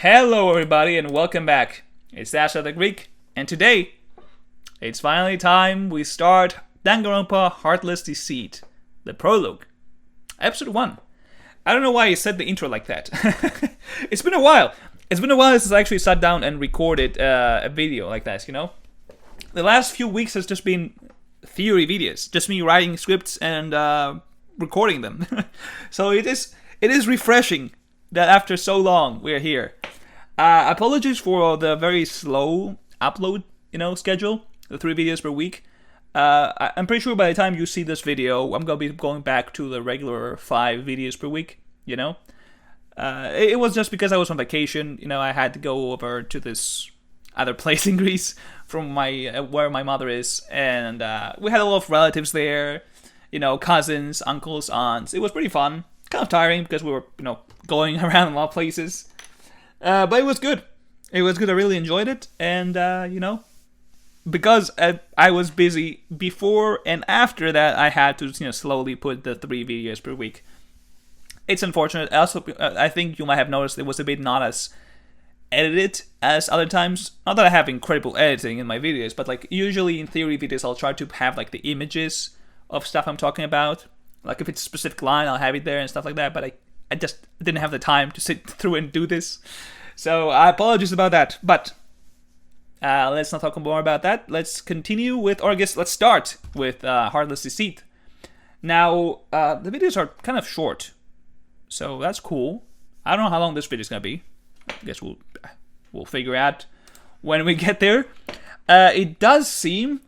Hello everybody and welcome back. It's Asha the Greek, and today it's finally time we start Danganronpa Artless Deceit, the prologue, episode 1. I don't know why I said the intro like that. It's been a while. It's been a while since I actually sat down and recorded a video like this, you know? The last few weeks has just been theory videos, just me writing scripts and recording them. So it is refreshing that after so long we're here. Apologies for the very slow upload, schedule, the 3 videos per week. I'm pretty sure by the time you see this video, I'm gonna be going back to the regular 5 videos per week. It was just because I was on vacation. I had to go over to this other place in Greece from where my mother is, and we had a lot of relatives there. Cousins, uncles, aunts. It was pretty fun. Kind of tiring because we were, going around a lot of places. But it was good. It was good. I really enjoyed it. And, because I was busy before and after that, I had to, slowly put the 3 videos per week. It's unfortunate. Also, I think you might have noticed it was a bit not as edited as other times. Not that I have incredible editing in my videos, but usually in theory videos, I'll try to have the images of stuff I'm talking about. If it's a specific line, I'll have it there and stuff like that. But I just didn't have the time to sit through and do this. So I apologize about that. But let's not talk more about that. Let's continue with, or I guess let's start with Artless Deceit. Now, the videos are kind of short. So that's cool. I don't know how long this video is going to be. I guess we'll figure out when we get there. It does seem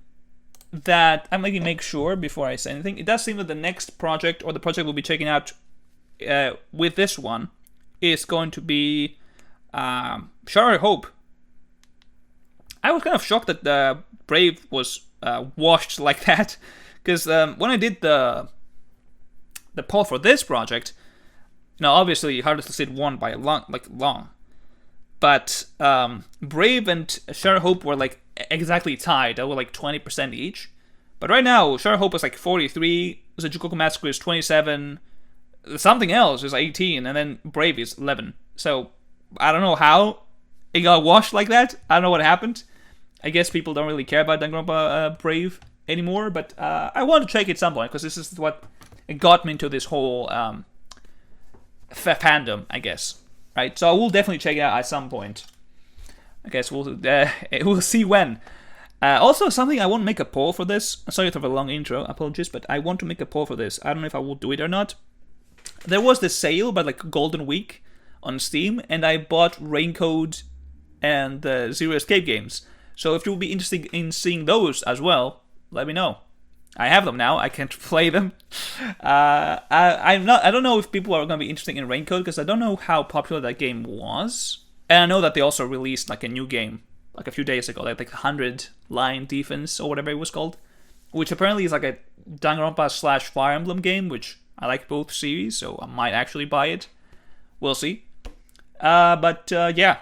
that, I'm going to make sure before I say anything, it does seem that the next project, or the project we'll be checking out with this one, is going to be Shadow Hope. I was kind of shocked that Brave was washed like that, because when I did the poll for this project, obviously Artless Deceit won by a long, but Brave and Shadow Hope were exactly tied. They were 20% each. But right now, Shadow Hope is 43, Zujukoku Massacre is 27, something else is 18, and then Brave is 11. So I don't know how it got washed like that. I don't know what happened. I guess people don't really care about Danganronpa Brave anymore, but I want to check it at some point, because this is what got me into this whole fandom, I guess. Right? So I will definitely check it out at some point. I guess we'll see when. Also, something I want to make a poll for this. Sorry for the long intro, apologies, but I want to make a poll for this. I don't know if I will do it or not. There was this sale by Golden Week on Steam, and I bought Raincoat and the Zero Escape games. So if you'll be interested in seeing those as well, let me know. I have them now. I can't play them. I don't know if people are going to be interested in Raincoat, because I don't know how popular that game was. And I know that they also released a new game a few days ago, 100 Line Defense or whatever it was called, which apparently is a Danganronpa / Fire Emblem game, which I like both series, so I might actually buy it. We'll see. Yeah,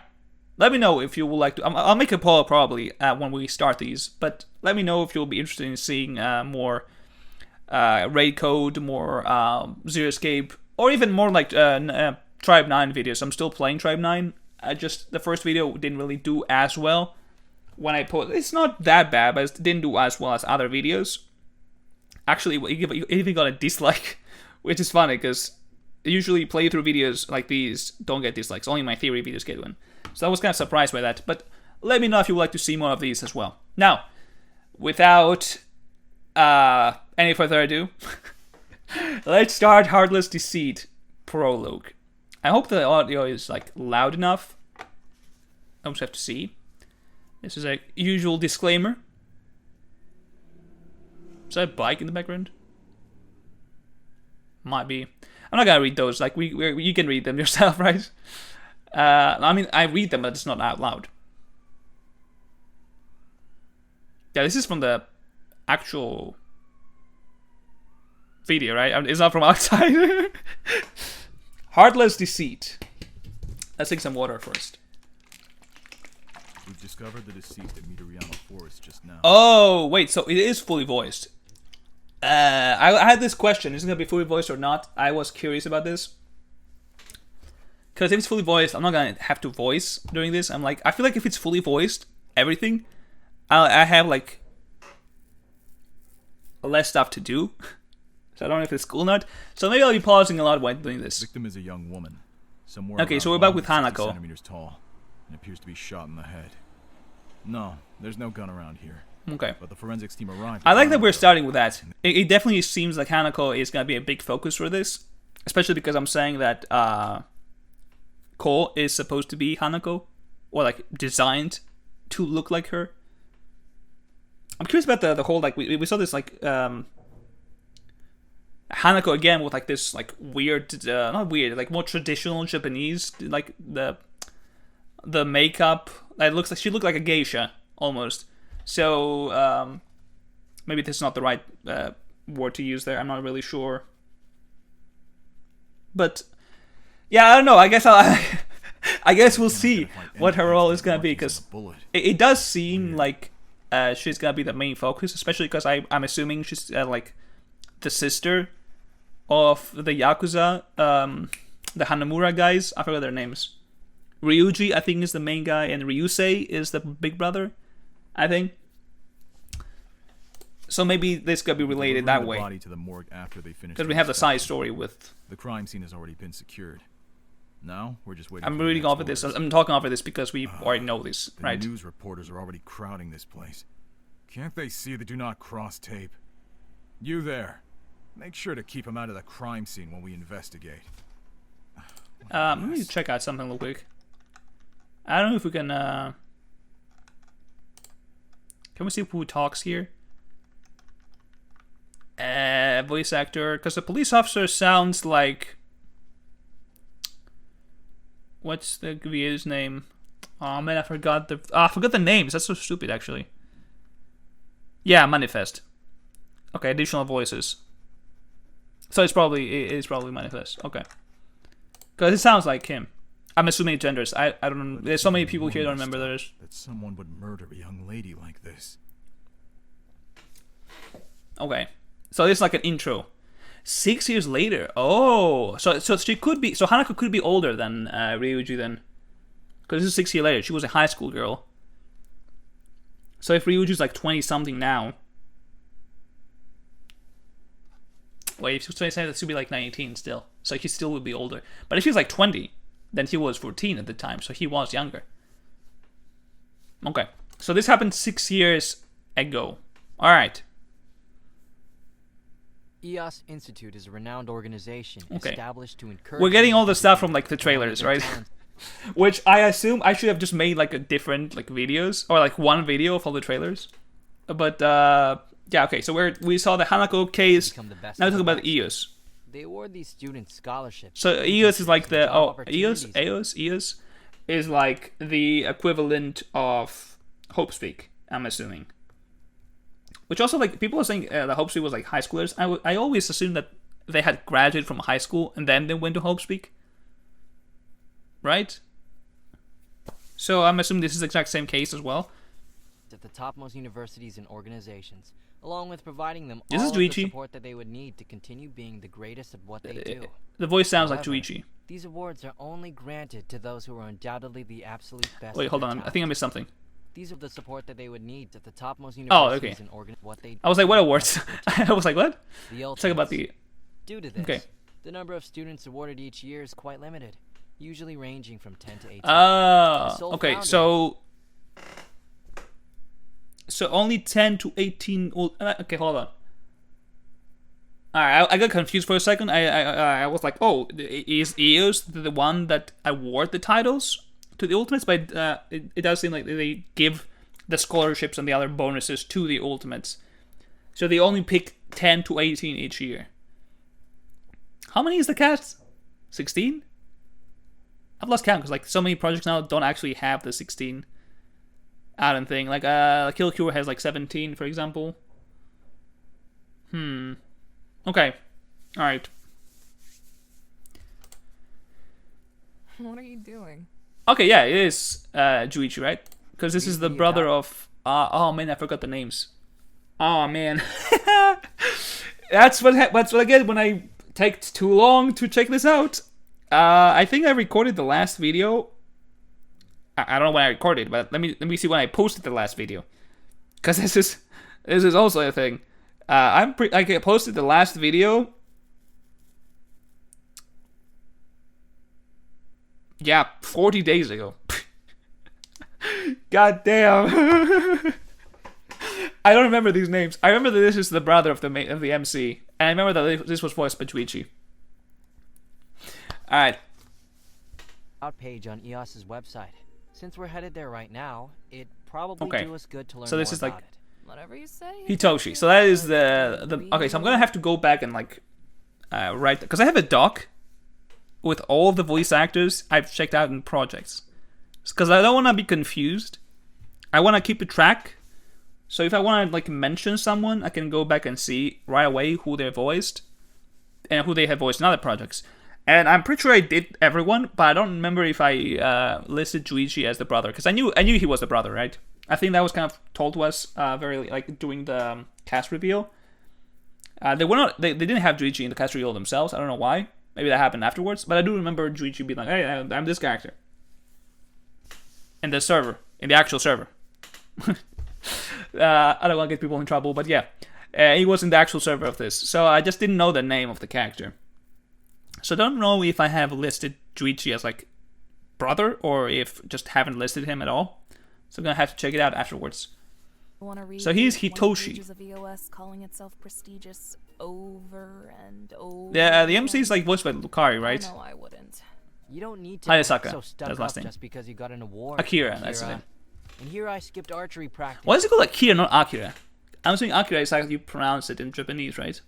let me know if you would like to. I'll make a poll probably when we start these, but let me know if you'll be interested in seeing more Raid Code, more Zero Escape, or even more Tribe 9 videos. I'm still playing Tribe 9. The first video didn't really do as well when I posted. It's not that bad, but it didn't do as well as other videos. Actually, it even got a dislike, which is funny, because usually playthrough videos like these don't get dislikes. Only my theory videos get one. So I was kind of surprised by that. But let me know if you would like to see more of these as well. Now, without any further ado, let's start Artless Deceit prologue. I hope the audio is loud enough. I just have to see. This is a usual disclaimer. Is that a bike in the background? Might be. I'm not gonna read those. You can read them yourself, right? I read them, but it's not out loud. Yeah, this is from the actual video, right? It's not from outside. Artless Deceit. Let's take some water first. We've discovered the deceased at Midoriyama Forest just now. Oh, wait, so it is fully voiced. I had this question, is it going to be fully voiced or not? I was curious about this. Because if it's fully voiced, I'm not gonna have to voice during this. I feel like if it's fully voiced, everything, I have like less stuff to do. So I don't know if it's cool or not. So maybe I'll be pausing a lot while doing this. The victim is a young woman, somewhere Okay, around so we're back with 160 Hanako. centimeters tall, and appears to be shot in the head. No, there's no gun around here. Okay. But the forensics team arrived. I like that we're starting with that. It definitely seems like Hanako is gonna be a big focus for this, especially because I'm saying that Ko is supposed to be Hanako, or like designed to look like her. I'm curious about the whole like we saw this like Hanako again with like this like weird not weird like more traditional Japanese like the makeup. It looks like she looked like a geisha almost. So maybe this is not the right word to use there. I'm not really sure. But yeah, I don't know. I guess I guess we'll see what her role is gonna be, because it does seem like she's gonna be the main focus, especially because I'm assuming she's like the sister of the Yakuza, the Hanamura guys. I forgot their names. Ryuji, I think, is the main guy, and Ryusei is the big brother, I think. So maybe this could be related that way. Because we have the side story with... The crime scene has already been secured. Now, we're just waiting. I'm reading off of this. I'm talking off of this because we already know this, right? The news reporters are already crowding this place. Can't they see the do not cross tape? You there. Make sure to keep them out of the crime scene when we investigate. Let me check out something real quick. I don't know if we can we see who talks here? Voice actor, because the police officer sounds like... What's the VA's name? Oh man, I forgot the names. That's so stupid, actually. Yeah, Manifest. Okay, additional voices. So it's probably Manifest. Okay, because it sounds like him. I'm assuming it genders. I don't know. There's so many people here that don't remember theirs. That someone would murder a young lady like this. Okay, so this is like an intro. 6 years later. Oh, so she could be. So Hanako could be older than Ryuji then, because this is 6 years later. She was a high school girl. So if Ryuji's like 20 something now. Wait, if she was 27, that should be like 19 still. So he still would be older. But if he's like 20, then he was 14 at the time, so he was younger. Okay, so this happened 6 years ago. All right. EOS Institute is a renowned organization established to encourage... We're getting all the stuff from like the trailers, right? Which I assume I should have just made like a different like videos, or like one video of all the trailers. But yeah, okay. So we saw the Hanako case. Now we talk about EOS. They award these students scholarships. So EOS is like the EOS is like the equivalent of Hope Speak, I'm assuming. Which also, like, people are saying that Hope Speak was like high schoolers. I always assumed that they had graduated from high school and then they went to Hope Speak. Right? So I'm assuming this is the exact same case as well. At the topmost universities and organizations, along with providing them this all is of the Juichi. support that they would need to continue being the greatest at what they do. The voice sounds However, like Juichi. These awards are only granted to those who are undoubtedly the absolute best. Wait, at hold their on. I talent. think I missed something. These are the support that they would need at the topmost Oh, universities okay. and what they do. I was like, what awards? I was like, what? The Let's talk about the... Due to this, Okay. the number of students awarded each year is quite limited, usually ranging from 10 to 18. Okay, so only 10 to 18... Okay, hold on. Alright, I got confused for a second. I was like, oh, is EOS the one that award the titles to the Ultimates? But it does seem like they give the scholarships and the other bonuses to the Ultimates. So they only pick 10 to 18 each year. How many is the cast? 16? I've lost count because like so many projects now don't actually have the 16 out and thing. Like Kill Cure has like 17, for example. Okay. Alright. What are you doing? Okay, yeah, it is Juichi, right? Because this is the brother of... oh man, I forgot the names. Oh man. That's what I get when I take too long to check this out. I think I recorded the last video. I don't know when I recorded, but let me see when I posted the last video, because this is also a thing. I posted the last video. Yeah, 40 days ago. God damn. I don't remember these names. I remember that this is the brother of the MC, and I remember that this was voiced by Twitchy. All right. Page on EOS's website. Since we're headed there right now, it probably do us good to learn so this more is like about it. Whatever you say. Hitoshi. So that is the okay. So I'm gonna have to go back and like write, because I have a doc with all of the voice actors I've checked out in projects. Because I don't want to be confused. I want to keep a track. So if I want to like mention someone, I can go back and see right away who they voiced and who they have voiced in other projects. And I'm pretty sure I did everyone, but I don't remember if I listed Juichi as the brother, because I knew he was the brother, right? I think that was kind of told to us very like during the cast reveal. They didn't have Juichi in the cast reveal themselves. I don't know why. Maybe that happened afterwards, but I do remember Juichi being like, "Hey, I'm this character." In the server, in the actual server. I don't want to get people in trouble, but yeah, he was in the actual server of this. So I just didn't know the name of the character. So I don't know if I have listed Juichi as like brother, or if just haven't listed him at all. So I'm gonna have to check it out afterwards. So he's Hitoshi. Of EOS calling itself prestigious over and over. Yeah, the MC is like voiced by Lucari, right? No, I wouldn't. You don't need to Hayasaka. get so stuck That's up last name. just because you got an award. Akira, that's the name. And here I skipped archery practice. Why is it called Akira, not Akira? I'm assuming Akira is how you pronounce it in Japanese, right?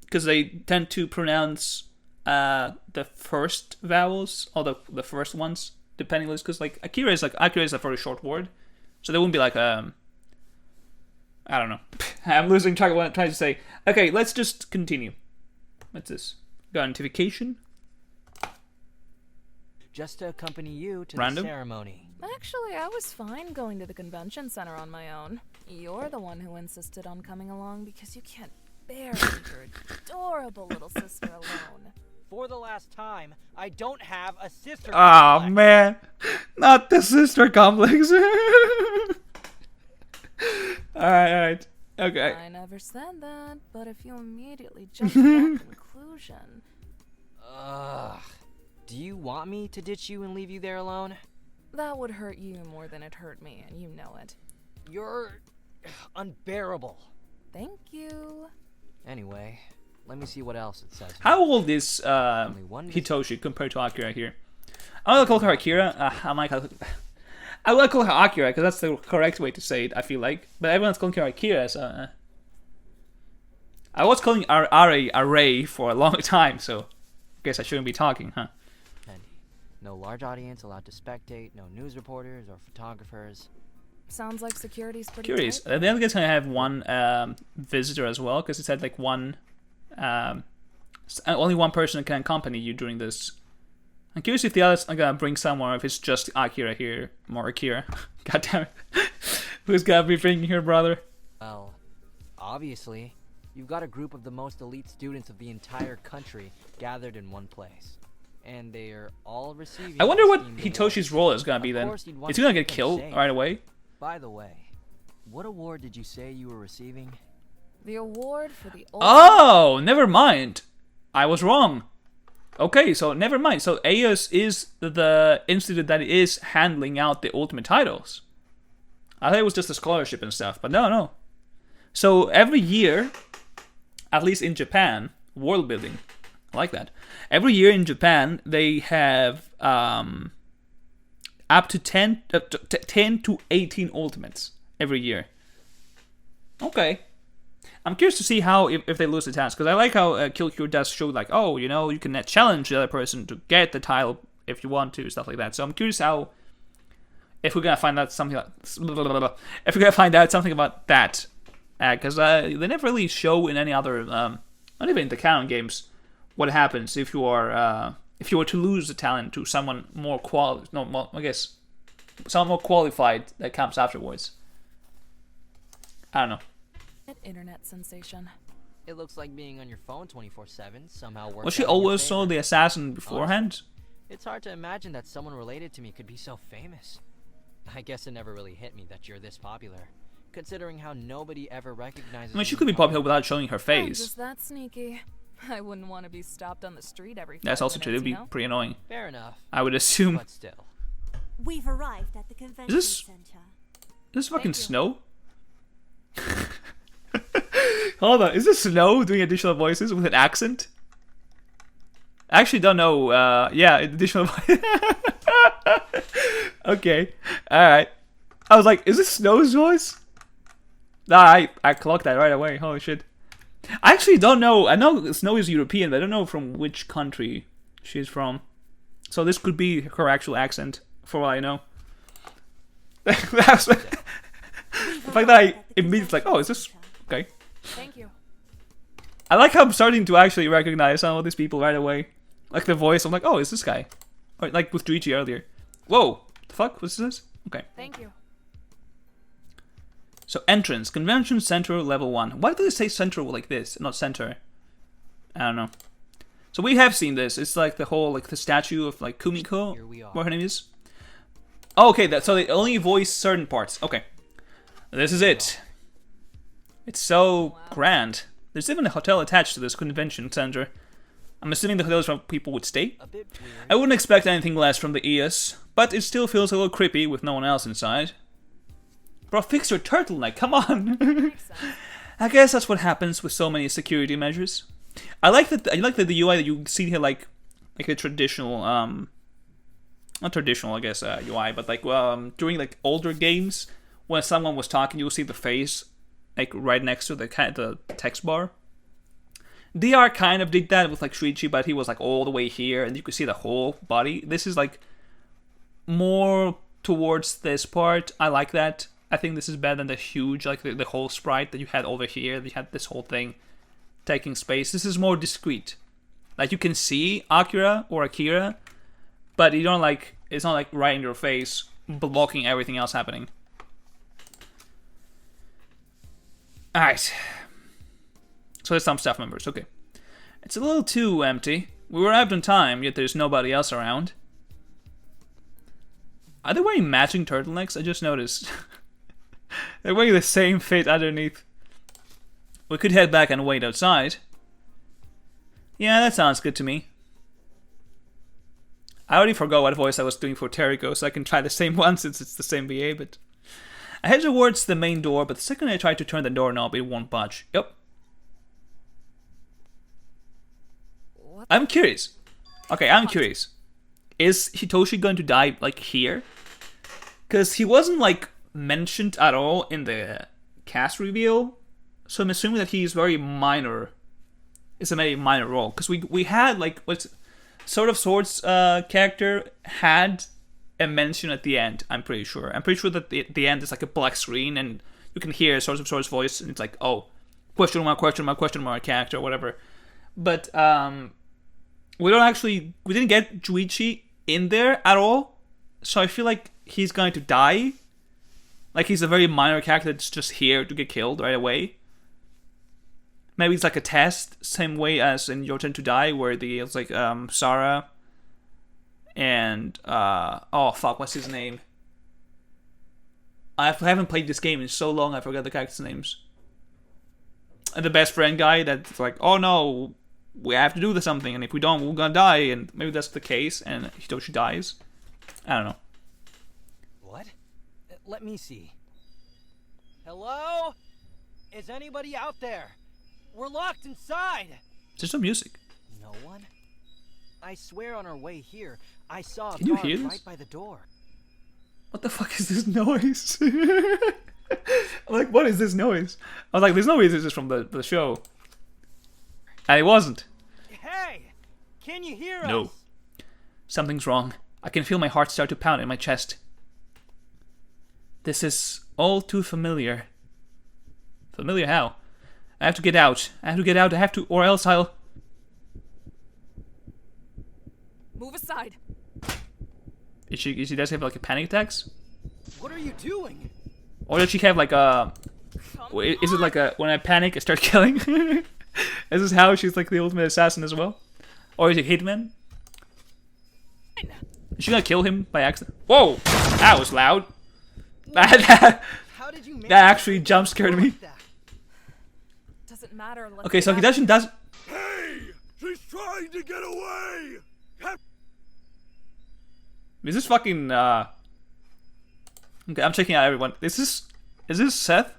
Because they tend to pronounce the first vowels, or the first ones, depending on this. Because like Akira is a very short word, so there wouldn't be like I don't know. I'm losing track of what I'm trying to say. Okay, let's just continue. What's this? Got notification? Just to accompany you to Random? the ceremony. Actually, I was fine going to the convention center on my own. You're the one who insisted on coming along because you can't bear to leave your adorable little sister alone. For the last time, I don't have a sister. Oh man, not the sister complex. Alright, okay. I never said that, but if you immediately jump to that conclusion... Ugh. Do you want me to ditch you and leave you there alone? That would hurt you more than it hurt me, and you know it. You're unbearable. Thank you. Anyway, let me see what else it says. How old is Only one Hitoshi compared to Akira here? I'm gonna call her Akira. I will call her Akira because that's the correct way to say it, I feel like. But everyone's calling her Akira, so... I was calling Ray for a long time, so... I guess I shouldn't be talking, huh? No large audience allowed to spectate, no news reporters or photographers. Sounds like security's pretty Curious. tight. Then I guess I have one visitor as well, because it said like one... only one person can accompany you during this. I'm curious if the others are gonna bring someone, or if it's just Akira here. More Akira. God damn it. Who's gonna be bringing her brother? Well, obviously, you've got a group of the most elite students of the entire country gathered in one place. And they're all receiving... I wonder what esteemed Hitoshi's awards. role is gonna be Of then. course you'd want Is he gonna to get keep them killed safe. right away? By the way, what award did you say you were receiving? The award for the Oh, never mind. I was wrong. Okay, so never mind. So AEOS is the institute that is handling out the ultimate titles. I thought it was just a scholarship and stuff, but no. So every year, at least in Japan, world building, I like that. Every year in Japan, they have up to 10 to 18 ultimates every year. Okay. I'm curious to see how, if they lose the task, because I like how Kill Cure does show, like, oh, you know, you can challenge the other person to get the title if you want to, stuff like that. So I'm curious how, if we're gonna find out something about that, because they never really show in any other, not even in the canon games, what happens if you are to lose the talent to someone more someone more qualified that comes afterwards. I don't know. internet sensation. It looks like being on your phone 24/7 somehow works. Was she out in your always saw favor. the assassin beforehand? It's hard to imagine that someone related to me could be so famous. I guess it never really hit me that you're this popular, considering how nobody ever recognizes I mean, she you could be in public. popular without showing her I'm face. just that sneaky. I wouldn't want to be stopped on the street every 5 That's also true. It'd minutes, be you know? pretty annoying. Fair enough, I would assume. but still. We've arrived at the convention this- center. Is this fucking you. Snow? Hold on, is this Snow doing additional voices with an accent? I actually don't know. Yeah, additional voice. Okay, alright. I was like, is this Snow's voice? Nah, I clocked that right away. Holy shit. I actually don't know. I know Snow is European, but I don't know from which country she's from. So this could be her actual accent, for all I know. That's the fact that I immediately like, oh, is this okay? Thank you. I like how I'm starting to actually recognize some of these people right away. Like the voice, I'm like, oh, is this guy? Or like with Juichi earlier. Whoa, the fuck? What's this? Okay. Thank you. So entrance, convention center level 1. Why do they say central like this, not center? I don't know. So we have seen this. It's like the whole, like the statue of like Kumiko, Here we are. what her name is. Oh, okay, so they only voice certain parts. Okay. This is it. It's so grand. There's even a hotel attached to this convention center. I'm assuming the hotel is where people would stay. A bit weird. I wouldn't expect anything less from the ES, but it still feels a little creepy with no one else inside. Bro, fix your turtleneck, come on! Makes sense. I guess that's what happens with so many security measures. I like that. I like that the UI that you see here, like a traditional, not traditional, I guess, UI, but like during like older games, when someone was talking, you'll see the face like right next to the text bar. DR kind of did that with like Shuichi, but he was like all the way here, and you could see the whole body. This is like more towards this part. I like that. I think this is better than the huge, like the whole sprite that you had over here. You had this whole thing taking space. This is more discreet. Like you can see Akira, but you don't like, it's not like right in your face, blocking everything else happening. Alright. So there's some staff members, okay. It's a little too empty. We arrived on time, yet there's nobody else around. Are they wearing matching turtlenecks? I just noticed. They're wearing the same fit underneath. We could head back and wait outside. Yeah, that sounds good to me. I already forgot what voice I was doing for Teriko, so I can try the same one since it's the same VA, but... I head towards the main door, but the second I try to turn the doorknob, it won't budge. Yep. What? I'm curious. Okay, I'm curious. Is Hitoshi going to die, like, here? Because he wasn't, like, mentioned at all in the cast reveal, so I'm assuming that he's very minor. It's a very minor role, because we had like what's Sword of Swords character had a mention at the end. I'm pretty sure that the end is like a black screen and you can hear Sword of Swords voice and it's like, oh, question mark character or whatever. But we didn't get Juichi in there at all, so I feel like he's going to die. Like, he's a very minor character that's just here to get killed right away. Maybe it's like a test, same way as in Your Turn to Die, where it's like Sarah and oh fuck, what's his name? I haven't played this game in so long, I forgot the characters' names. And the best friend guy that's like, oh no, we have to do something, and if we don't, we're gonna die. And maybe that's the case, and Hitoshi dies. I don't know. What? Let me see. Hello? Is anybody out there? We're locked inside! There's some music. No one? I swear on our way here, I saw a Can you guard hear this? right by the door. What the fuck is this noise? I'm like, what is this noise? I was like, there's no way this is from the show. And it wasn't. Hey! Can you hear No. us? Something's wrong. I can feel my heart start to pound in my chest. This is all too familiar. Familiar how? I have to get out. Or else I'll... Move aside. Is she does have like a panic attacks? What are you doing? Or does she have like a... Is it like a... When I panic, I start killing? Is this how she's like the ultimate assassin as well? Or is it hitman? Is she gonna kill him by accident? Whoa! That was loud. That How did you manage actually jump scared me. Doesn't matter. Let's Okay, so he get does. Hey! She's trying to get away! Is this fucking okay, I'm checking out everyone. Is this Seth?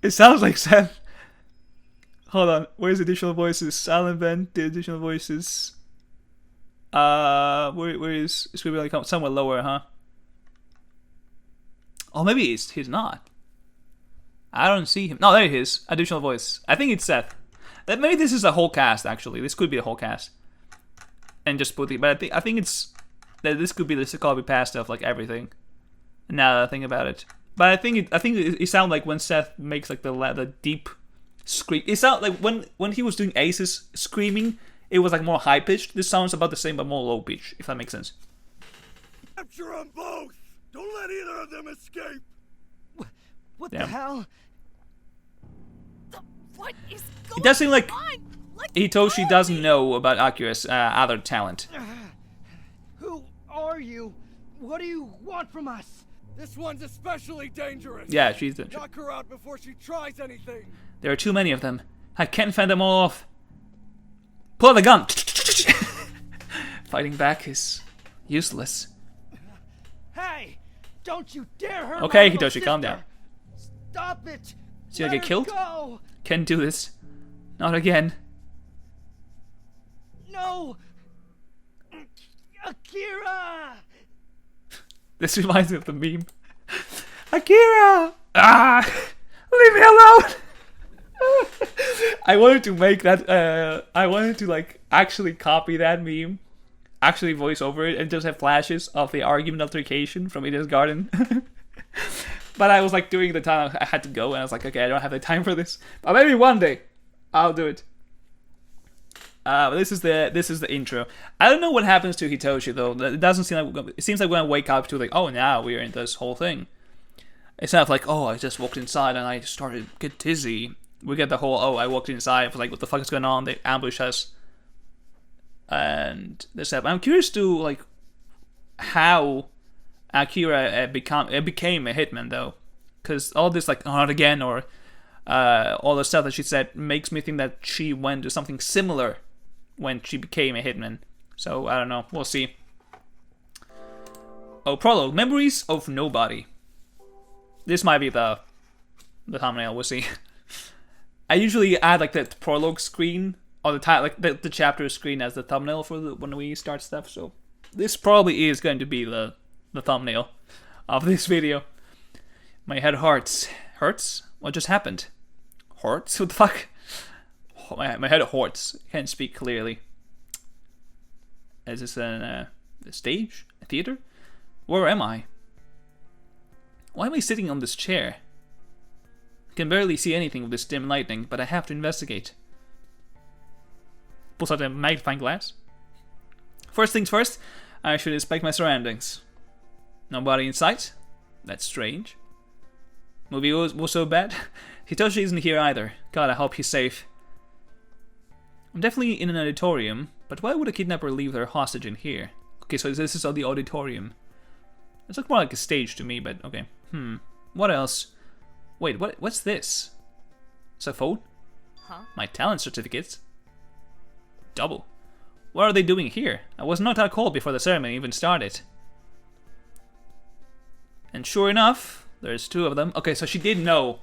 It sounds like Seth. Hold on, where's the additional voices? Silent vent, the additional voices. Where is it's gonna be like somewhere lower, huh? Oh, maybe he's not. I don't see him. No, there he is. Additional voice. I think it's Seth. Maybe this is the whole cast. Actually, this could be the whole cast. And just put the. But I think it's that this could be the copy past of like everything. Now that I think about it, but I think it sounds like when Seth makes like the deep scream. It sounds like when he was doing Ace's screaming, it was like more high pitched. This sounds about the same but more low pitched. If that makes sense. Capture them both! Don't let either of them escape! What Damn. the hell? What is going It does seem like on? Let Hitoshi go doesn't of me. know about Akira's other talent. Who are you? What do you want from us? This one's especially dangerous! Yeah, she's the. Knock her out before she tries anything! There are too many of them. I can't fend them all off. Pull out the gun. Fighting back is useless. Hey! Don't you dare hurt Okay, my little Hitoshi, calm down. sister. Stop it! Is he gonna Let get her killed? Go. Can't do this. Not again. No! Akira! This reminds me of the meme. Akira! Ah! Leave me alone! I wanted to make that, I wanted to, like, actually copy that meme, actually voice over it, and just have flashes of the argument altercation from Eden's Garden. But I was, like, doing the time I had to go, and I was like, okay, I don't have the time for this. But maybe one day, I'll do it. This is the intro. I don't know what happens to Hitoshi though. It doesn't seem like it seems like when I wake up to like, oh, now we're in this whole thing. It's not like, oh, I just walked inside and I started to get dizzy. We get the whole, oh, I walked inside. Like, what the fuck is going on? They ambush us, and this stuff. I'm curious to like how Akira became a hitman though, because all this like, oh, not again, or all the stuff that she said makes me think that she went to something similar when she became a hitman. So, I don't know. We'll see. Oh, prologue. Memories of Nobody. This might be the thumbnail. We'll see. I usually add, like, the prologue screen, or the chapter screen as the thumbnail for when we start stuff, so this probably is going to be the thumbnail of this video. My head hurts. Hurts? What just happened? Hurts? What the fuck? My head hurts. I can't speak clearly. Is this a stage? A theater? Where am I? Why am I sitting on this chair? I can barely see anything with this dim lighting, but I have to investigate. Pulls out a magnifying glass. First things first, I should inspect my surroundings. Nobody in sight? That's strange. Movie was so bad. Hitoshi isn't here either. God, I hope he's safe. I'm definitely in an auditorium, but why would a kidnapper leave their hostage in here? Okay, so this is the auditorium. It's like more like a stage to me, but okay. What else? Wait, what's this? It's a phone? Huh? My talent certificates? Double. What are they doing here? I was not at call before the ceremony even started. And sure enough, there's two of them. Okay, so she did know.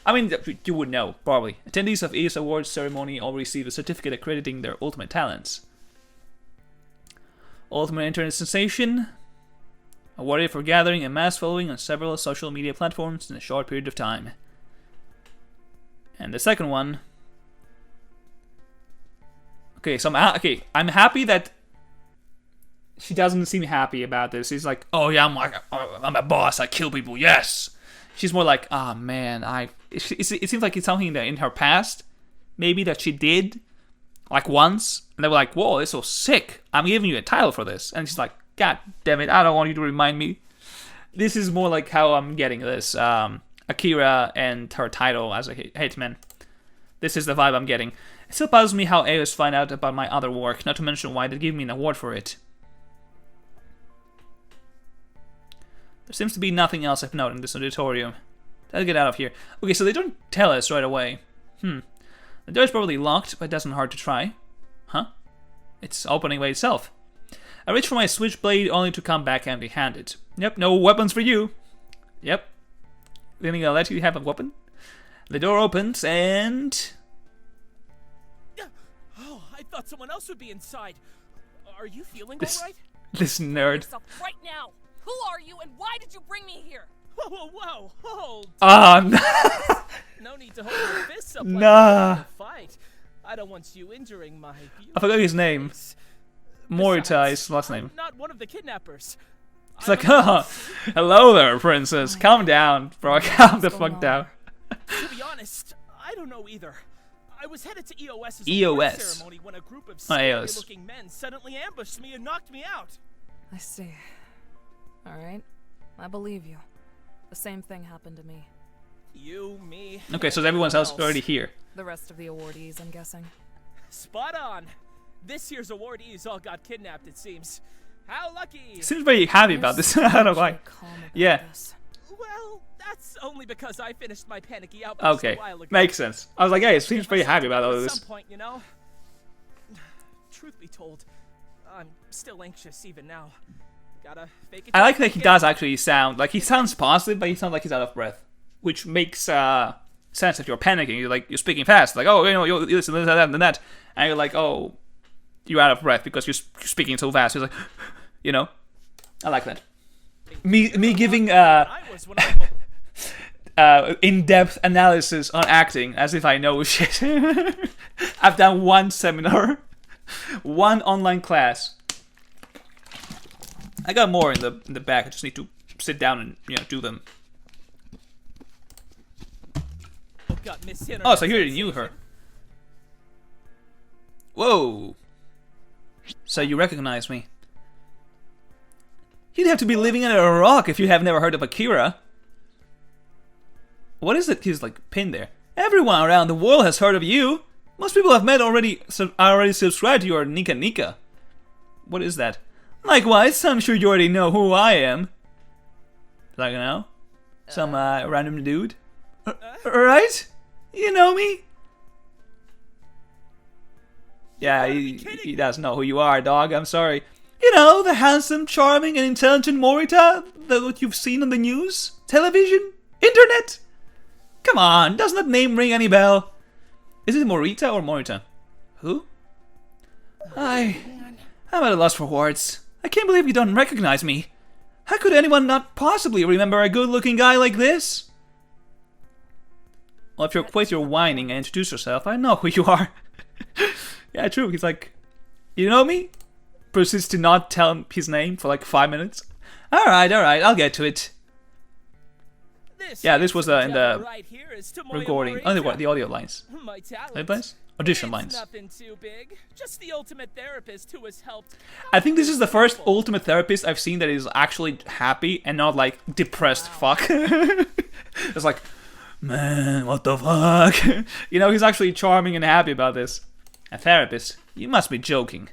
I mean, you would know, probably. Attendees of each awards ceremony all receive a certificate accrediting their ultimate talents. Ultimate Internet Sensation, awarded for gathering a mass following on several social media platforms in a short period of time. And the second one... Okay, so I'm happy that she doesn't seem happy about this. She's like, oh yeah, I'm a boss, I kill people, yes! She's more like, ah, oh, man, it seems like it's something that in her past, maybe that she did, like once, and they were like, whoa, this was sick, I'm giving you a title for this. And she's like, God damn it, I don't want you to remind me. This is more like how I'm getting this. Akira and her title as a hitman. This is the vibe I'm getting. It still puzzles me how Aos find out about my other work, not to mention why they give me an award for it. There seems to be nothing else I've noted in this auditorium. Let's get out of here. Okay, so they don't tell us right away. The door is probably locked, but it doesn't hurt to try. Huh? It's opening by itself. I reach for my switchblade only to come back empty-handed. Yep, no weapons for you. Yep. Then I'll let you have a weapon. The door opens and... Oh, I thought someone else would be inside. Are you feeling This- alright? this nerd. Stop right now! Who are you and why did you bring me here? Whoa, hold. No need to hold your fists up like Nah. you're in a fight. I don't want you injuring my I forgot his name. face. Morita Besides, is last I'm name. not one of the kidnappers. It's like, hello there, princess. Calm down, bro. Calm the fuck down. To be honest, I don't know either. I was headed to EOS's EOS. award ceremony when a group of EOS. scary-looking men suddenly ambushed me and knocked me out. I see. Alright. I believe you. The same thing happened to me. You, me. Okay, so everyone's else already here. The rest of the awardees, I'm guessing. Spot on. This year's awardees all got kidnapped, it seems. How lucky! Seems very happy about this. I don't know why. Calm about Yeah. this. Well, that's only because I finished my panicky outburst Okay, a while ago. makes sense. I was like, hey, it seems very happy about all of At this. some point, you know. Truth be told, I'm still anxious even now. Gotta fake it. I like till that he make it. does actually sound like he sounds positive, but he sounds like he's out of breath, which makes sense if you're panicking. You're speaking fast, like, oh, you know, you listen to that and that, and you're like, oh, you're out of breath because you're speaking so fast. You're like, you know, I like that. Me giving I was when I in-depth analysis on acting as if I know shit. I've done one seminar, one online class. I got more in the back. I just need to sit down and do them. got Miss Oh, so you already knew her. Whoa. So you recognize me. You'd have to be living under a rock if you have never heard of Akira. What is it he's like pinned there? Everyone around the world has heard of you. Most people I've met already subscribed to your Nika Nika. What is that? Likewise, I'm sure you already know who I am. Like, you know? Some random dude. Right? You know me? Yeah, he doesn't know who you are, dog. I'm sorry. You know, the handsome, charming, and intelligent Morita that you've seen on the news, television, internet. Come on, doesn't that name ring any bell? Is it Morita or Morita? Who? I'm at a loss for words. I can't believe you don't recognize me. How could anyone not possibly remember a good-looking guy like this? Well, if you'll quit your whining and introduce yourself, I know who you are. Yeah, true. He's like, you know me? Proceeds to not tell him his name for like 5 minutes. Alright, I'll get to it. Yeah, this was in the recording. Oh, the audio lines. Audio lines? Audition lines. Nothing too big. Just the ultimate therapist who has helped. I think this is the first ultimate therapist I've seen that is actually happy and not like depressed fuck. It's like, man, what the fuck? You know, he's actually charming and happy about this. A therapist? You must be joking.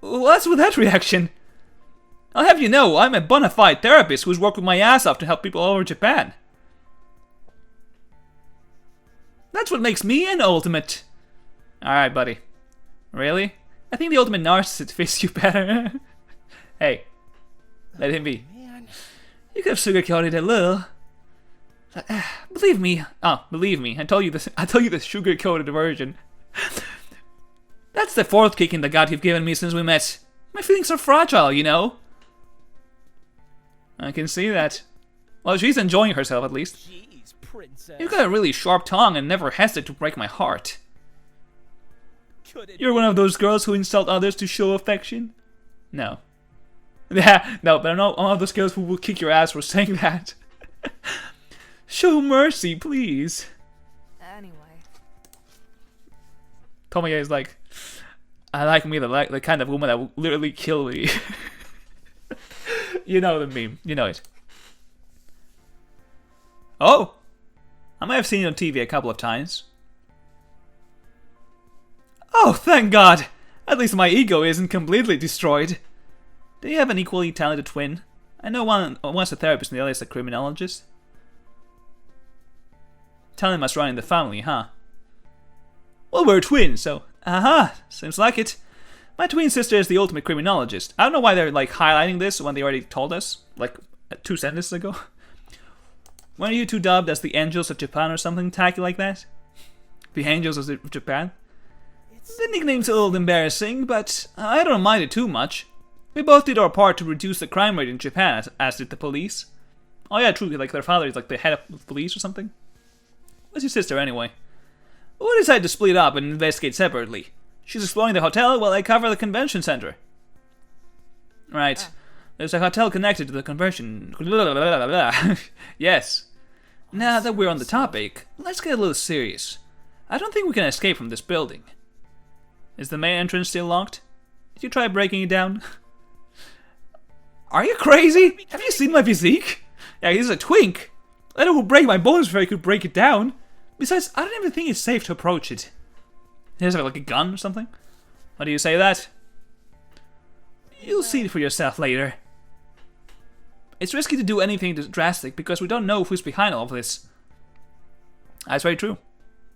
What's with that reaction? I'll have you know, I'm a bona fide therapist who's working my ass off to help people all over Japan. That's what makes me an ultimate. Alright, buddy. Really? I think the ultimate narcissist fits you better. Hey, let him be. You could have sugarcoated it a little. Believe me. Oh, believe me. I told you the sugar-coated version. That's the fourth kick in the gut you've given me since we met. My feelings are fragile, you know. I can see that. Well, she's enjoying herself at least. Jeez, princess. You've got a really sharp tongue and never hesitate to break my heart. Could it You're one of those girls who insult others to show affection? No. Yeah, no, but I'm not one of those girls who will kick your ass for saying that. Show mercy, please. Anyway. Tomoya is like, I like me the kind of woman that will literally kill me. You know the meme. You know it. Oh, I might have seen it on TV a couple of times. Oh, thank God! At least my ego isn't completely destroyed. Do you have an equally talented twin? I know one's a therapist and the other is a criminologist. Talent must run in the family, huh? Well, we're twins, so... Aha! Seems like it. My twin sister is the ultimate criminologist. I don't know why they're, like, highlighting this when they already told us. Like, 2 sentences ago. Weren't you two dubbed as the Angels of Japan or something tacky like that? The Angels of Japan? The nickname's a little embarrassing, but I don't mind it too much. We both did our part to reduce the crime rate in Japan, as did the police. Oh yeah, true, like their father is like the head of police or something. What's your sister anyway? We decided to split up and investigate separately. She's exploring the hotel while I cover the convention center. Right. There's a hotel connected to the convention. Yes. Now that we're on the topic, let's get a little serious. I don't think we can escape from this building. Is the main entrance still locked? Did you try breaking it down? Are you crazy? Have you seen my physique? Yeah, he's a twink. I don't break my bones before I could break it down. Besides, I don't even think it's safe to approach it. Does it have like a gun or something? Why do you say that? You'll see it for yourself later. It's risky to do anything drastic because we don't know who's behind all of this. That's very true.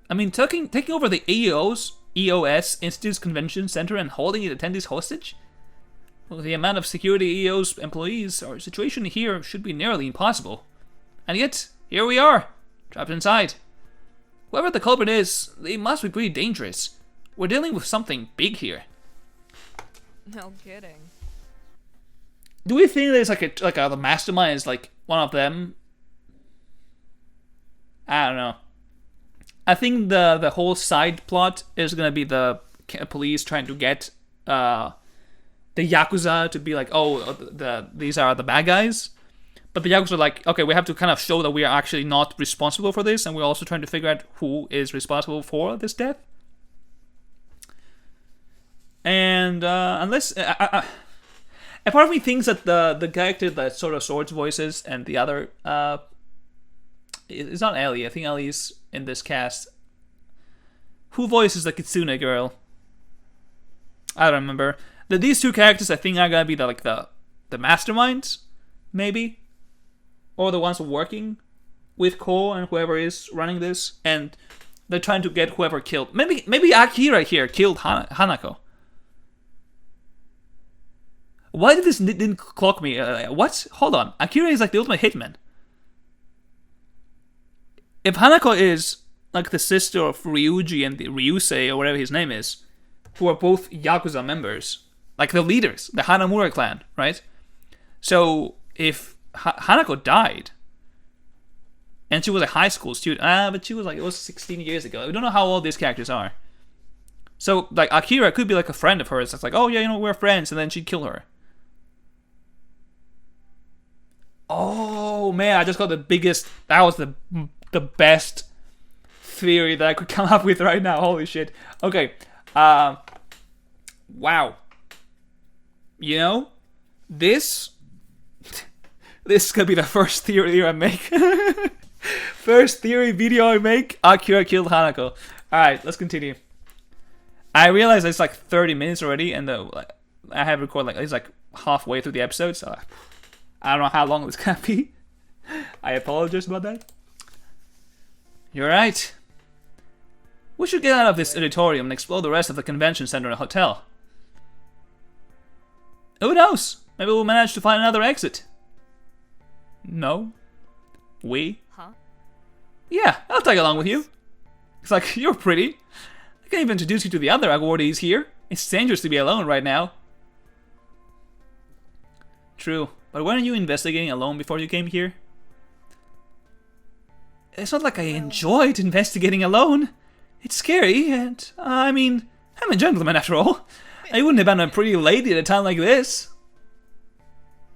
I mean, taking over the EOS Institute's Convention Center and holding its attendees hostage? With the amount of security EO's employees, our situation here should be nearly impossible. And yet, here we are, trapped inside. Whoever the culprit is, they must be pretty dangerous. We're dealing with something big here. No kidding. Do we think there's the mastermind is like one of them? I don't know. I think the whole side plot is gonna be the police trying to get the Yakuza to be like, oh, these are the bad guys. But the Yakuza are like, okay, we have to kind of show that we are actually not responsible for this, and we're also trying to figure out who is responsible for this death. And unless... a part of me thinks that the character that sort of Swords voices and the other... it's not Ellie. I think Ellie's in this cast. Who voices the Kitsune girl? I don't remember. These two characters, I think, are gonna be the masterminds, maybe, or the ones working with Ko and whoever is running this, and they're trying to get whoever killed. Maybe Akira here killed Hanako. Why did this didn't clock me? What? Hold on. Akira is like the ultimate hitman. If Hanako is like the sister of Ryuji and the Ryusei or whatever his name is, who are both Yakuza members, like the leaders, the Hanamura clan, right? So if Hanako died, and she was a high school student, but she was it was 16 years ago. We don't know how old these characters are. So like Akira could be like a friend of hers that's like, oh yeah, we're friends, and then she'd kill her. Oh man, I just got that was the best theory that I could come up with right now. Holy shit. Okay. Wow. This could be the first theory I make. First theory video I make. Akira killed Hanako. Alright, let's continue. I realize it's like 30 minutes already, and I have recorded it's like halfway through the episode, so I don't know how long it's gonna be. I apologize about that. You're right. We should get out of this auditorium and explore the rest of the convention center and hotel. Who knows? Maybe we'll manage to find another exit. No. We? Huh? Yeah, I'll tag along with you. It's like, you're pretty. I can even introduce you to the other awardees here. It's dangerous to be alone right now. True, but weren't you investigating alone before you came here? It's not like I enjoyed investigating alone. It's scary, and, I mean, I'm a gentleman after all. I wouldn't have been a pretty lady at a time like this.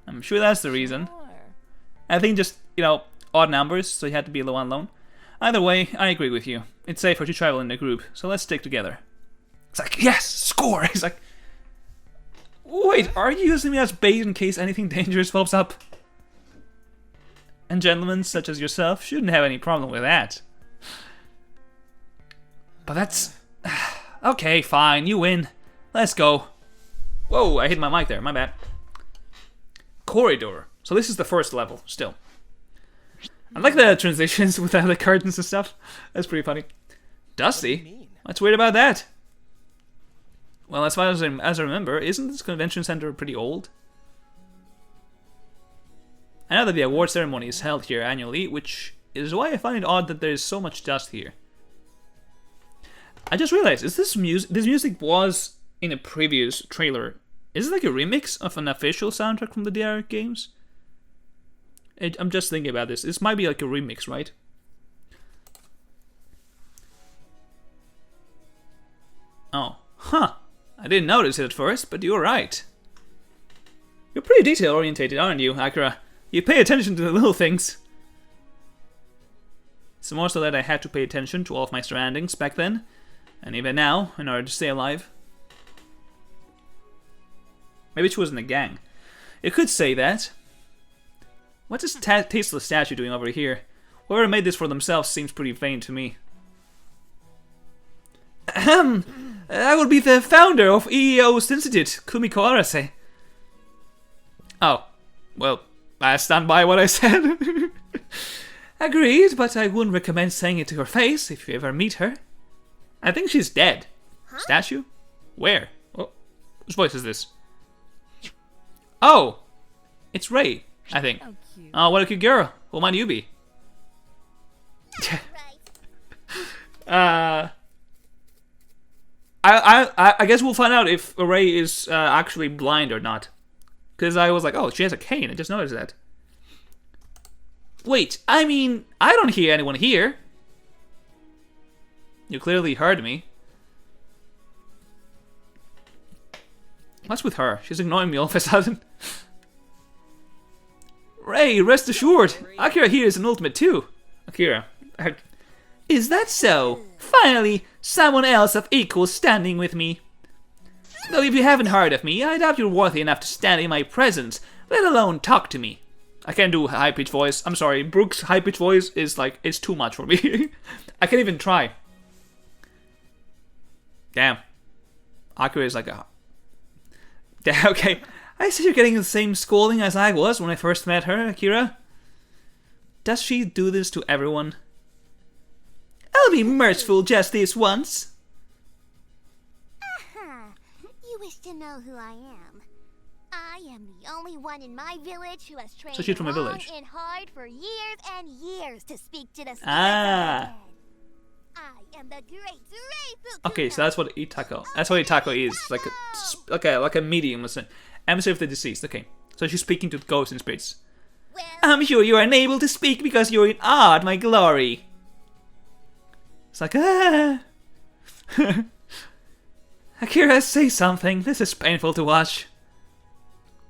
I'm sure that's the reason. Sure. I think just, odd numbers, so you had to be the one alone. Either way, I agree with you. It's safer to travel in a group, so let's stick together. It's like, yes, score! He's like, wait, are you using me as bait in case anything dangerous pops up? And gentlemen such as yourself shouldn't have any problem with that. But that's... Okay, fine, you win. Let's go. Whoa, I hit my mic there, my bad. Corridor. So this is the first level, still. I like the transitions with the curtains and stuff. That's pretty funny. Dusty? What's weird about that? Well, as far as I remember, isn't this convention center pretty old? I know that the award ceremony is held here annually, which is why I find it odd that there is so much dust here. I just realized, this music was in a previous trailer. Is it like a remix of an official soundtrack from the DR games? I'm just thinking about this. This might be like a remix, right? Oh, huh. I didn't notice it at first, but you're right. You're pretty detail-orientated, aren't you, Akira? You pay attention to the little things. It's more so that I had to pay attention to all of my surroundings back then, and even now, in order to stay alive. Maybe she was in a gang. You could say that. What's this tasteless statue doing over here? Whoever made this for themselves seems pretty vain to me. Ahem! I would be the founder of EEO's Institute, Kumiko Arase. Oh, well, I stand by what I said. Agreed, but I wouldn't recommend saying it to her face if you ever meet her. I think she's dead. Huh? Statue? Where? Oh, whose voice is this? Oh! It's Ray, I think. Oh, cute. Oh, what a cute girl. Who might you be? I guess we'll find out if Ray is actually blind or not. Because I was like, oh, she has a cane. I just noticed that. Wait, I mean, I don't hear anyone here. You clearly heard me. What's with her? She's ignoring me all of a sudden. Ray, rest assured. Akira here is an ultimate too. Akira. Is that so? Finally, someone else of equal standing with me. Though if you haven't heard of me, I doubt you're worthy enough to stand in my presence, let alone talk to me. I can't do a high-pitched voice. I'm sorry, Brooke's high-pitched voice is like, it's too much for me. I can't even try. Damn. Akira is like a... Okay, I see you're getting the same scolding as I was when I first met her, Akira. Does she do this to everyone? I'll be merciful just this once. Aha! You wish to know who I am. I am the only one in my village who has trained So she's from my long village. and hard for years and years to speak to the spirits Ah. of the dead. I am the great Ray. Okay, so that's what Itako. That's what Itako is. Like a medium, listen. Emissary of the deceased. Okay, so she's speaking to ghosts and spirits. Well, I'm sure you are unable to speak because you're in awe at my glory. It's like, ah. Akira, say something. This is painful to watch.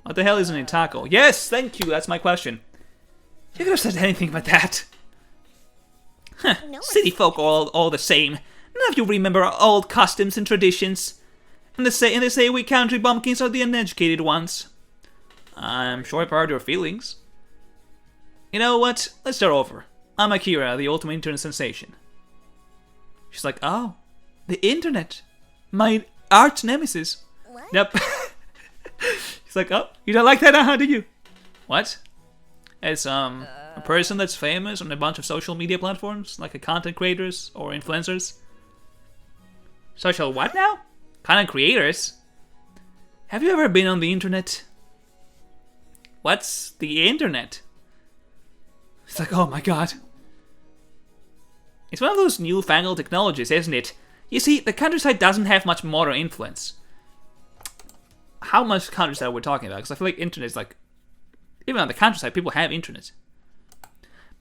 What the hell is an Itako? Yes, thank you. That's my question. You could have said anything but that. Huh, No, city folk are all the same. None of you remember our old customs and traditions. And they say we country bumpkins are the uneducated ones. I'm sure I've heard your feelings. You know what? Let's start over. I'm Akira, the ultimate internet sensation. She's like, oh, the internet. My arch nemesis. what? Yep. She's like, oh, you don't like that, huh, do you? What? It's, a person that's famous on a bunch of social media platforms, like a content creators or influencers. Social what now? Content creators? Have you ever been on the internet? What's the internet? It's like, oh my god. It's one of those newfangled technologies, isn't it? You see, the countryside doesn't have much modern influence. How much countryside are we talking about? Because I feel like internet is like... Even on the countryside, people have internet.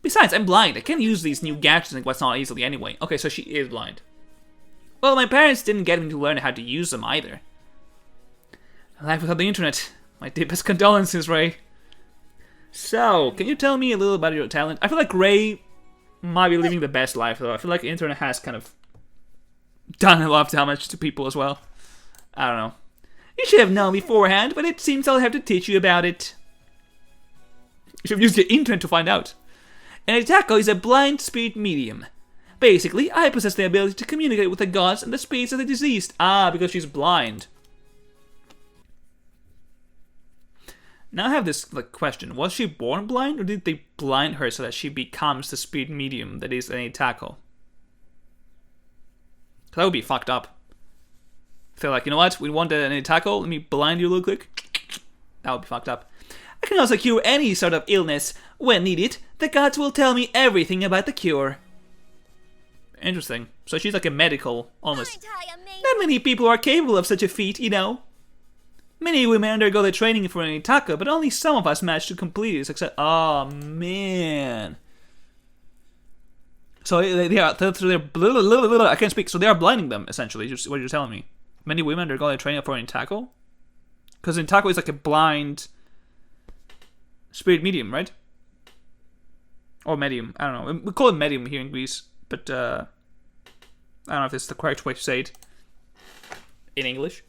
Besides, I'm blind. I can't use these new gadgets and what's not easily anyway. Okay, so she is blind. Well, my parents didn't get me to learn how to use them either. Life without the internet. My deepest condolences, Ray. So, can you tell me a little about your talent? I feel like Ray might be living the best life, though. I feel like the internet has kind of done a lot of damage to people as well. I don't know. You should have known beforehand, but it seems I'll have to teach you about it. You should have used the internet to find out. An Itako is a blind spirit medium. Basically, I possess the ability to communicate with the gods and the spirits of the deceased. Ah, because she's blind. Now I have this question. Was she born blind, or did they blind her so that she becomes the spirit medium that is an tackle? That would be fucked up. If they're like, you know what, we want an tackle, let me blind you real quick. That would be fucked up. I can also cure any sort of illness. When needed, the gods will tell me everything about the cure. Interesting. So she's like a medical, almost. Not many people are capable of such a feat, you know. Many women undergo the training for an Itaka, but only some of us manage to complete it. Except, oh man. So they're I can't speak. So they are blinding them, essentially. Just what you're telling me. Many women undergo the training for an Itako, because an Itako is like a blind spirit medium, right? Or medium. I don't know. We call it medium here in Greece, but I don't know if it's the correct way to say it in English.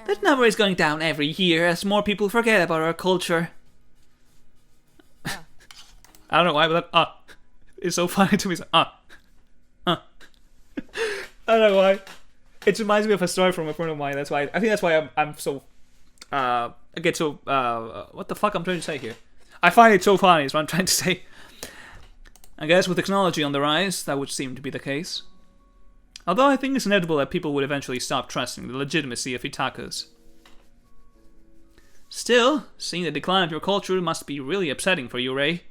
That number is going down every year as more people forget about our culture. I don't know why, but that it's so funny to me. It's like, I don't know why. It reminds me of a story from a friend of mine. That's why I think that's why I'm so I get so what the fuck I'm trying to say here. I find it so funny is what I'm trying to say. I guess with technology on the rise, that would seem to be the case. Although I think it's inevitable that people would eventually stop trusting the legitimacy of Itakas. Still, seeing the decline of your culture must be really upsetting for you, Ray.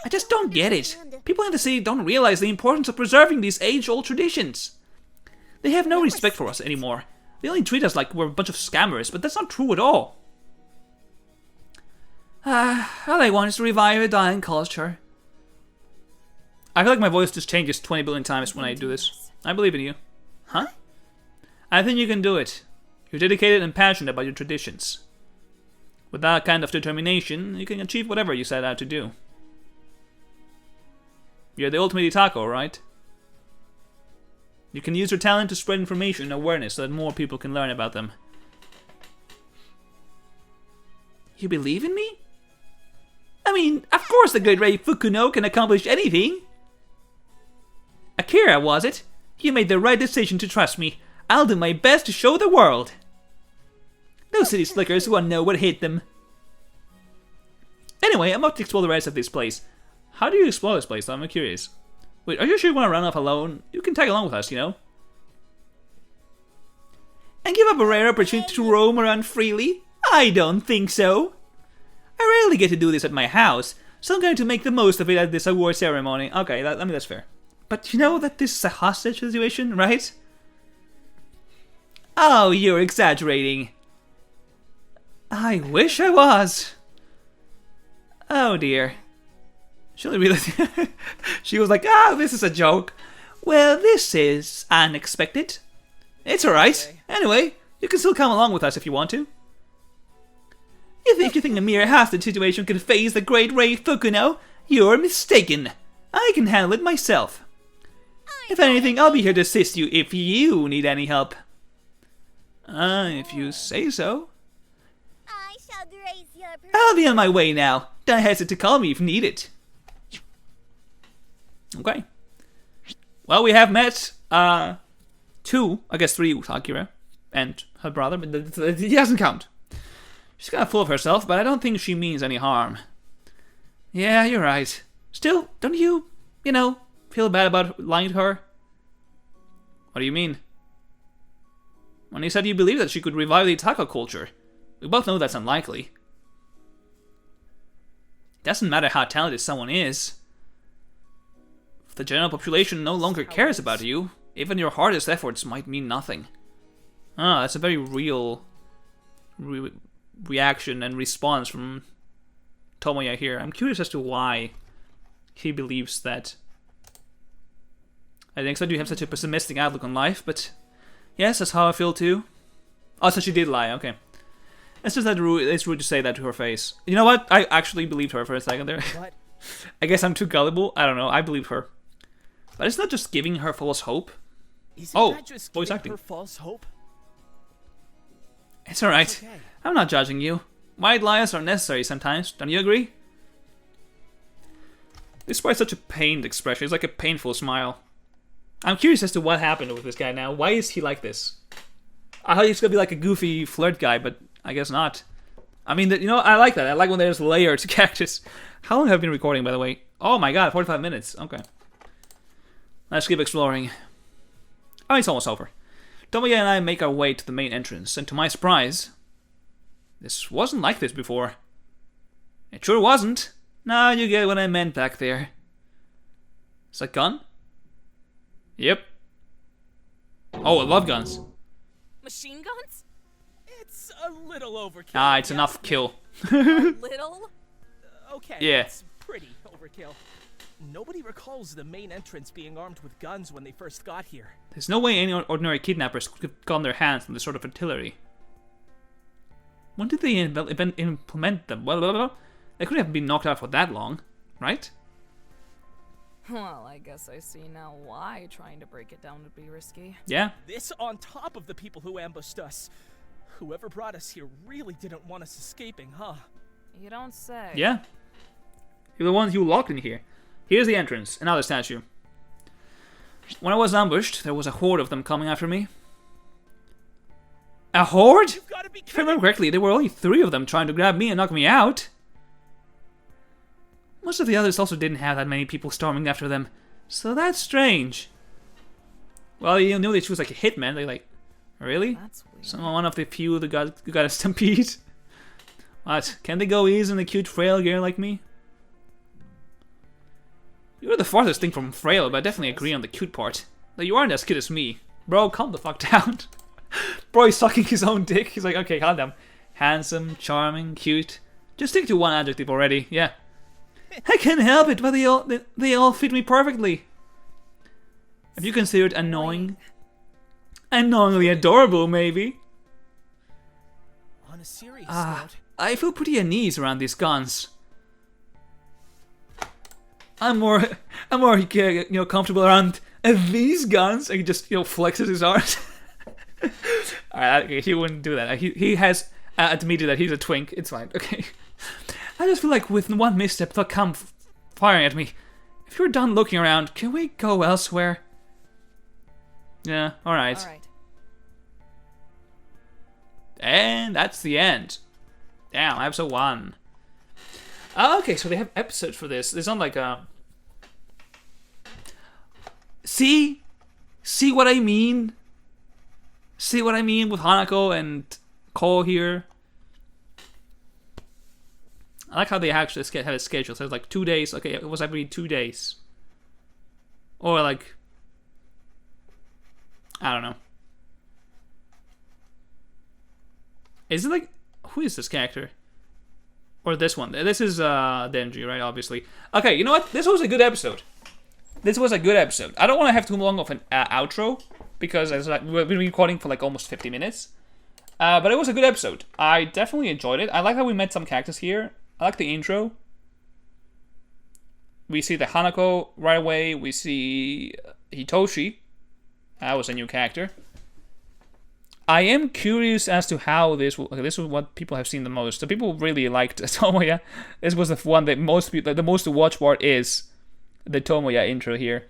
I just don't get it. People in the city don't realize the importance of preserving these age-old traditions. They have no respect for us anymore. They only treat us like we're a bunch of scammers, but that's not true at all. All I want is to revive a dying culture. I feel like my voice just changes 20 billion times when I do this. I believe in you. Huh? I think you can do it. You're dedicated and passionate about your traditions. With that kind of determination, you can achieve whatever you set out to do. You're the ultimate Itako, right? You can use your talent to spread information and awareness so that more people can learn about them. You believe in me? I mean, of course the great Rei Fukuno can accomplish anything. Akira, was it? You made the right decision to trust me. I'll do my best to show the world. Those city slickers won't know what hit them. Anyway, I'm about to explore the rest of this place. How do you explore this place, though? I'm curious. Wait, are you sure you want to run off alone? You can tag along with us, you know? And give up a rare opportunity to roam around freely? I don't think so. I rarely get to do this at my house, so I'm going to make the most of it at this award ceremony. Okay, I mean, that's fair. But you know that this is a hostage situation, right? Oh, you're exaggerating. I wish I was. Oh dear. She was like, this is a joke. Well, this is unexpected. It's alright. Anyway, you can still come along with us if you want to. If you think a mere hostage situation can phase the great Rei Fukuno, you're mistaken. I can handle it myself. If anything, I'll be here to assist you if you need any help. If you say so. I shall grace your I'll be on my way now. Don't hesitate to call me if needed. Okay. Well, we have met, I guess three with Akira and her brother, but he doesn't count. She's kind of full of herself, but I don't think she means any harm. Yeah, you're right. Still, don't you, feel bad about lying to her? What do you mean? When you said you believe that she could revive the Itaka culture, we both know that's unlikely. It doesn't matter how talented someone is. If the general population no longer cares about you, even your hardest efforts might mean nothing. That's a very real reaction and response from Tomoya here. I'm curious as to why he believes that. I think so. Do you have such a pessimistic outlook on life? But yes, that's how I feel too. Oh, so she did lie. Okay. It's just that it's rude to say that to her face. You know what? I actually believed her for a second there. What? I guess I'm too gullible. I don't know. I believe her. But it's not just giving her false hope. Isn't that just voice giving acting. her false hope? It's alright. Okay. I'm not judging you. White lies are necessary sometimes. Don't you agree? This is why it's such a pained expression. It's like a painful smile. I'm curious as to what happened with this guy now. Why is he like this? I thought he was gonna be like a goofy flirt guy, but I guess not. I mean, you know, I like that. I like when there's layer to characters. How long have I been recording, by the way? Oh my god, 45 minutes. Okay. Let's keep exploring. Oh, it's almost over. Tomoya and I make our way to the main entrance, and to my surprise, this wasn't like this before. It sure wasn't. Now you get what I meant back there. Is that gun? Yep. Oh, I love guns. Machine guns? It's a little overkill. Ah, it's enough kill. Little? Okay, Yeah. it's pretty overkill. Nobody recalls the main entrance being armed with guns when they first got here. There's no way any ordinary kidnappers could have gotten their hands on this sort of artillery. When did they implement them? Well, they couldn't have been knocked out for that long, right? Well, I guess I see now why trying to break it down would be risky. Yeah. This on top of the people who ambushed us. Whoever brought us here really didn't want us escaping, huh? You don't say. Yeah. You're the ones you locked in here. Here's the entrance, another statue. When I was ambushed, there was a horde of them coming after me. A horde? You've got to be If I kidding. remember correctly, there were only 3 of them trying to grab me and knock me out. Most of the others also didn't have that many people storming after them, so that's strange. Well, you know they choose like a hitman. They're like, really? That's weird. Someone one of the few that got a stampede. What? Can they go easy on a cute frail girl like me? You're the farthest thing from frail, but I definitely agree on the cute part. Though you aren't as cute as me. Bro, calm the fuck down. Bro, he's sucking his own dick. He's like, okay, calm down. Handsome, charming, cute. Just stick to one adjective already, yeah. I can't help it, but they all fit me perfectly. Have you considered annoying? Annoyingly adorable, maybe? On a serious Ah, note, I feel pretty at ease around these guns. I'm more comfortable around these guns. And he just, flexes his arms. Alright, okay, he wouldn't do that. He has admitted that he's a twink. It's fine, okay. I just feel like with one misstep, they'll come firing at me. If you're done looking around, can we go elsewhere? Yeah, alright. Alright. And that's the end. Damn, episode 1. Okay, so they have episodes for this. There's not like a... See what I mean? See what I mean with Hanako and Cole here? I like how they actually have a schedule. So it's like 2 days. Okay, it was every 2 days. Or like... I don't know. Is it like... Who is this character? Or this one. This is Denji, right? Obviously. Okay, you know what? This was a good episode. This was a good episode. I don't want to have too long of an outro. Because it's like, we've been recording for like almost 50 minutes. But it was a good episode. I definitely enjoyed it. I like how we met some characters here. I like the intro. We see the Hanako right away. We see Hitoshi. That was a new character. I am curious as to how this will... Okay, this is what people have seen the most. The people really liked Tomoya. This was the one that the most watch part is the Tomoya intro here.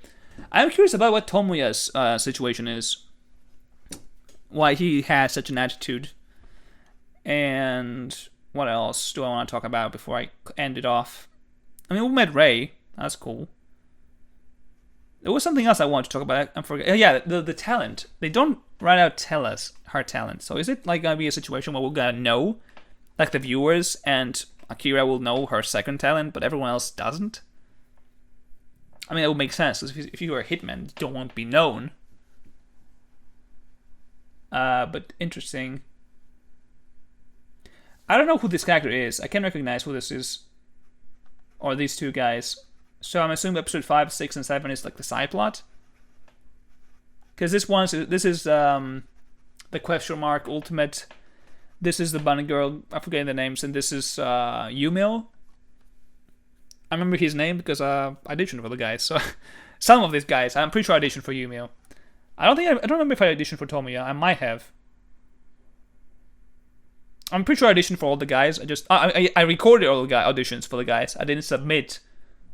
I'm curious about what Tomoya's situation is. Why he has such an attitude. And what else do I want to talk about before I end it off? I mean, we met Rei. That's cool. There was something else I wanted to talk about. I forget. Yeah, the talent. They don't right out tell us her talent. So is it like gonna be a situation where we're gonna know, like the viewers, and Akira will know her second talent, but everyone else doesn't? I mean, it would make sense, because if you are a hitman, you don't want to be known. But interesting. I don't know who this character is. I can't recognize who this is. Or these two guys. So I'm assuming episode 5, 6, and 7 is like the side plot. Because this is the question mark ultimate. This is the bunny girl. I forget the names. And this is Yumio. I remember his name because I auditioned for the guys. So some of these guys, I'm pretty sure I auditioned for Yumio. I don't remember if I auditioned for Tomoya. I might have. I'm pretty sure I auditioned for all the guys. I recorded all the auditions for the guys. I didn't submit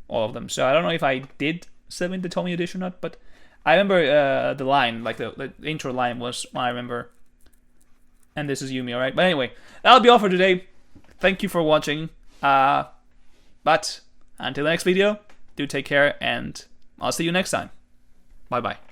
all of them. So I don't know if I did 7 the Tommy edition or not, but I remember the line, like the intro line was one I remember. And this is Yumi, alright? But anyway, that'll be all for today. Thank you for watching. But until the next video, do take care, and I'll see you next time. Bye-bye.